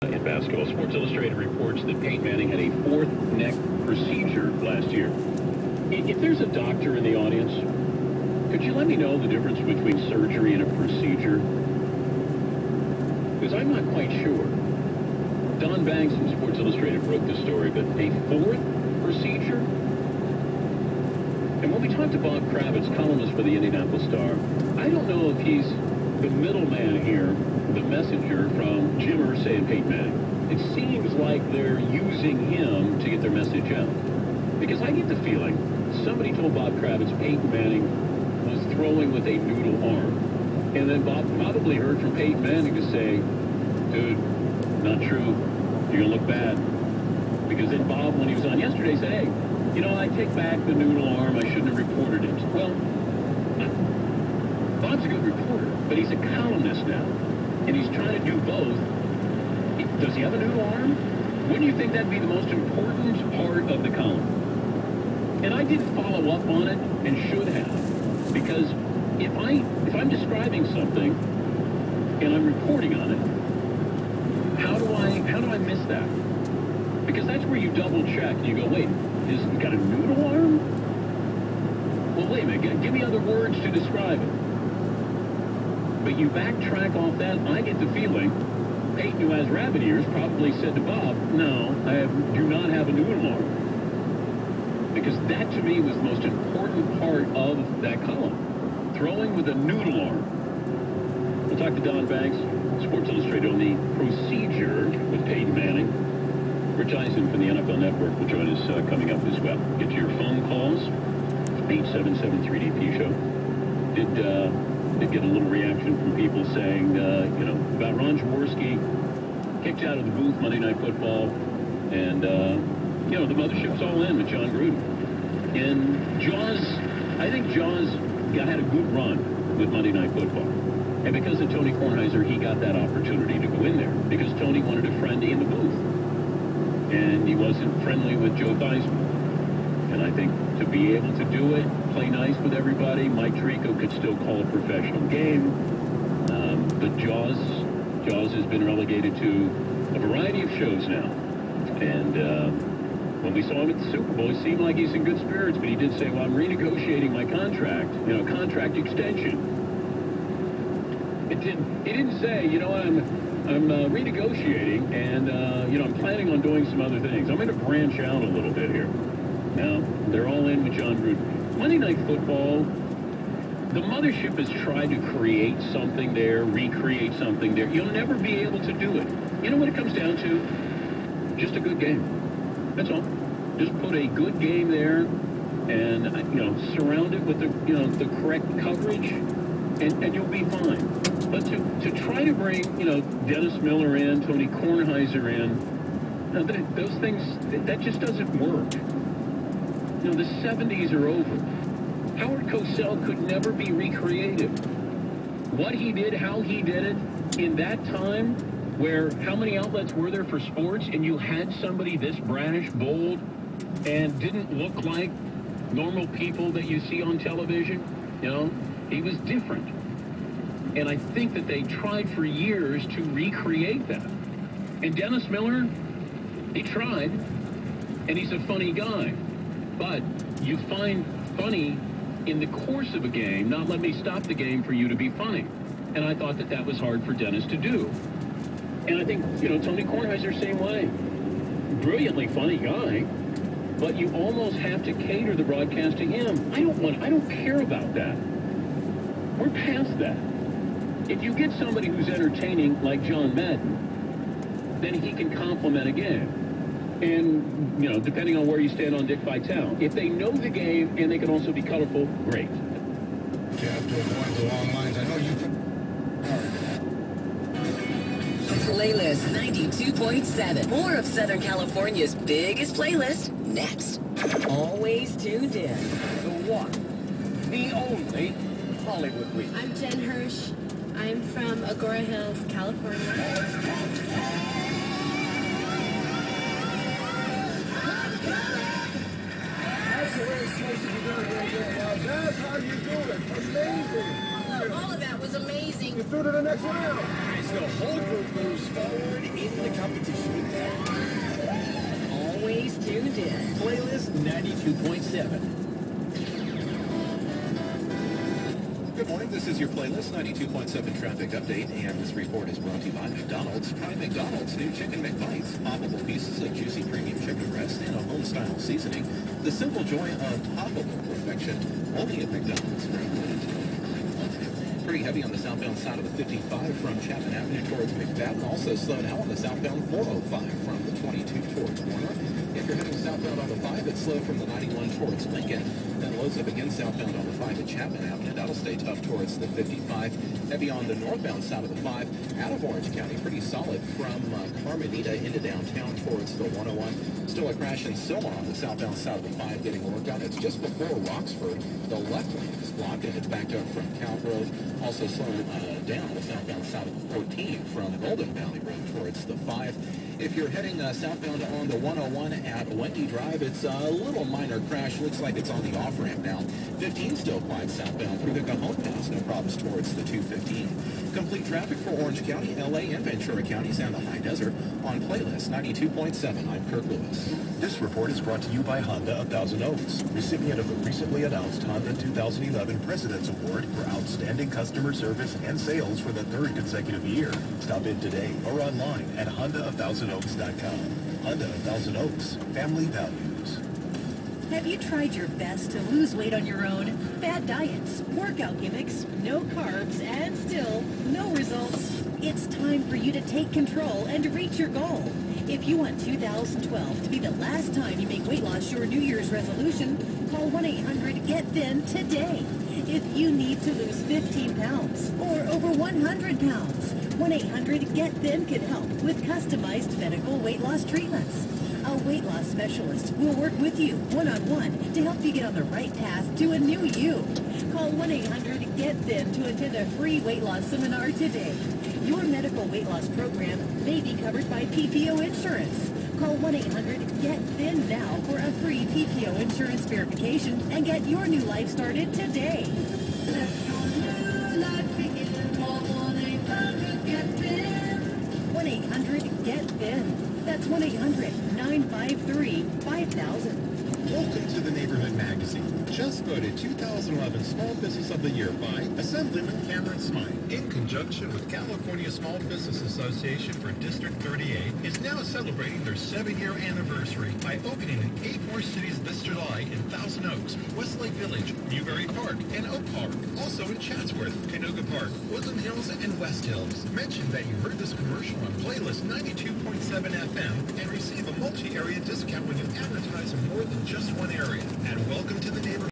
In basketball, Sports Illustrated reports that Peyton Manning had a fourth neck procedure last year. If there's a doctor in the audience, could you let me know the difference between surgery and a procedure? Because I'm not quite sure. Don Banks from Sports Illustrated broke the story, but a fourth procedure? And when we talked to Bob Kravitz, columnist for the Indianapolis Star, I don't know if he's the middleman here, the messenger from Jim Irsay and Peyton Manning. It seems like they're using him to get their message out. Because I get the feeling somebody told Bob Kravitz Peyton Manning was throwing with a noodle arm. And then Bob probably heard from Peyton Manning to say, dude, not true. You're going to look bad. Because then Bob, when he was on yesterday, said, hey, you know, I take back the noodle arm. I shouldn't have reported it. Well, Bob's a good reporter, but he's a columnist now. And he's trying to do both. Does he have a noodle arm? Wouldn't you think that'd be the most important part of the column? And I did follow up on it and should have. Because if I'm describing something and I'm reporting on it, how do I miss that? Because that's where you double check and you go, wait, he's got a noodle arm? Well, wait a minute, give me other words to describe it. But you backtrack off that, I get the feeling Peyton, who has rabbit ears, probably said to Bob, no, I do not have a noodle arm. Because that, to me, was the most important part of that column. Throwing with a noodle arm. We'll talk to Don Banks, Sports Illustrated, on the procedure with Peyton Manning. Rich Eisen from the NFL Network will join us coming up as well. Get to your phone calls, 877-3DP show. Did get a little reaction from people saying, you know, about Ron Jaworski, kicked out of the booth Monday Night Football, and, you know, the mothership's all in with John Gruden. And Jaws, I think Jaws had a good run with Monday Night Football. And because of Tony Kornheiser, he got that opportunity to go in there, because Tony wanted a friend in the booth. And he wasn't friendly with Joe Theismann. And I think to be able to do it, play nice with everybody, Mike Tirico could still call a professional game. But Jaws has been relegated to a variety of shows now. And when we saw him at the Super Bowl, it seemed like he's in good spirits, but he did say, well, I'm renegotiating my contract, you know, contract extension. He didn't say, you know, I'm renegotiating, and, you know, I'm planning on doing some other things. I'm going to branch out a little bit here. Now, they're all in with John Gruden. Monday Night Football, the mothership has tried to create something there, recreate something there. You'll never be able to do it. You know what it comes down to? Just a good game. That's all. Just put a good game there and, you know, surround it with the, you know, the correct coverage, and you'll be fine. But to try to bring, you know, Dennis Miller in, Tony Kornheiser in, those things, that just doesn't work. You know, the 70s are over. Howard Cosell could never be recreated. What he did, how he did it, in that time, where how many outlets were there for sports, and you had somebody this brash, bold, and didn't look like normal people that you see on television, you know, he was different. And I think that they tried for years to recreate that. And Dennis Miller, he tried, and he's a funny guy. But you find funny in the course of a game, not let me stop the game for you to be funny. And I thought that that was hard for Dennis to do. And I think, you know, Tony Kornheiser, same way. Brilliantly funny guy, but you almost have to cater the broadcast to him. I don't care about that. We're past that. If you get somebody who's entertaining like John Madden, then he can complement a game. And, you know, depending on where you stand on Dick Vitale. If they know the game and they can also be colorful, great. You have to avoid the long lines. I know you can. Playlist 92.7. More of Southern California's biggest playlist next. Always tuned in. The one, the only Hollywood Week. I'm Jen Hirsch. I'm from Agora Hills, California. That's how you do it. Amazing. All of that was amazing. You through to the next round. As the whole group moves forward in the competition. tuned in. Playlist 92.7. Good morning, this is your Playlist 92.7 traffic update, and this report is brought to you by McDonald's. Try McDonald's new Chicken McBites, poppable pieces of juicy premium chicken breast and a home-style seasoning. The simple joy of poppable perfection, only at McDonald's. Pretty heavy on the southbound side of the 55 from Chapman Avenue towards McFadden. Also slowed out on the southbound 405 from the 22 towards Warner. If you're heading southbound on the 5, it's slow from the 91 towards Lincoln. Then loads up again southbound on the 5 at Chapman Avenue. That'll stay tough towards the 55. Heavy on the northbound side of the 5 out of Orange County. Pretty solid from Carmenita into downtown towards the 101. Still a crash in Sylmar on the southbound side of the 5 getting worked on. It's just before Roxford. The left lane is blocked and it's backed up from Cal Grove. Also slowed down the southbound side of the 14 from Golden Valley Road towards the 5. If you're heading southbound on the 101 at Wendy Drive, it's a little minor crash. Looks like it's on the off-ramp now. 15 still quiet southbound through the Cajon Pass. No problems towards the 215. Complete traffic for Orange County, LA, and Ventura counties and the High Desert on Playlist 92.7. I'm Kirk Lewis. This report is brought to you by Honda of Thousand Oaks, recipient of the recently announced Honda 2011 President's Award for outstanding customer service and sales for the third consecutive year. Stop in today or online at HondaofThousandOaks.com. Honda of Thousand Oaks, family values. Have you tried your best to lose weight on your own? Bad diets, workout gimmicks, no carbs, and still no results? It's time for you to take control and reach your goal. If you want 2012 to be the last time you make weight loss your New Year's resolution, call 1-800-GET-THIN today. If you need to lose 15 pounds or over 100 pounds, 1-800-GET-THIN can help with customized medical weight loss treatments. A weight loss specialist will work with you one-on-one to help you get on the right path to a new you. Call 1-800-GET-THIN to attend a free weight loss seminar today. Your medical weight loss program may be covered by PPO insurance. Call 1-800-GET-THIN now for a free PPO insurance verification and get your new life started today. Let your new life begin. Call 1-800-GET-THIN. 1-800-GET-THIN. That's 1-800-953-5000. Welcome to the Neighborhood Magazine. Just voted 2011 Small Business of the Year by Assemblyman Cameron Smythe. In conjunction with California Small Business Association for District 38 is now celebrating their 7-year anniversary by opening in 8 more cities this July in Thousand Oaks, Westlake Village, Newberry Park, and Oak Park. Also in Chatsworth, Canoga Park, Woodland Hills, and West Hills. Mention that you heard this commercial on Playlist 92.7 FM and receive a multi-area discount when you advertise in more than just one area. And welcome to the neighborhood.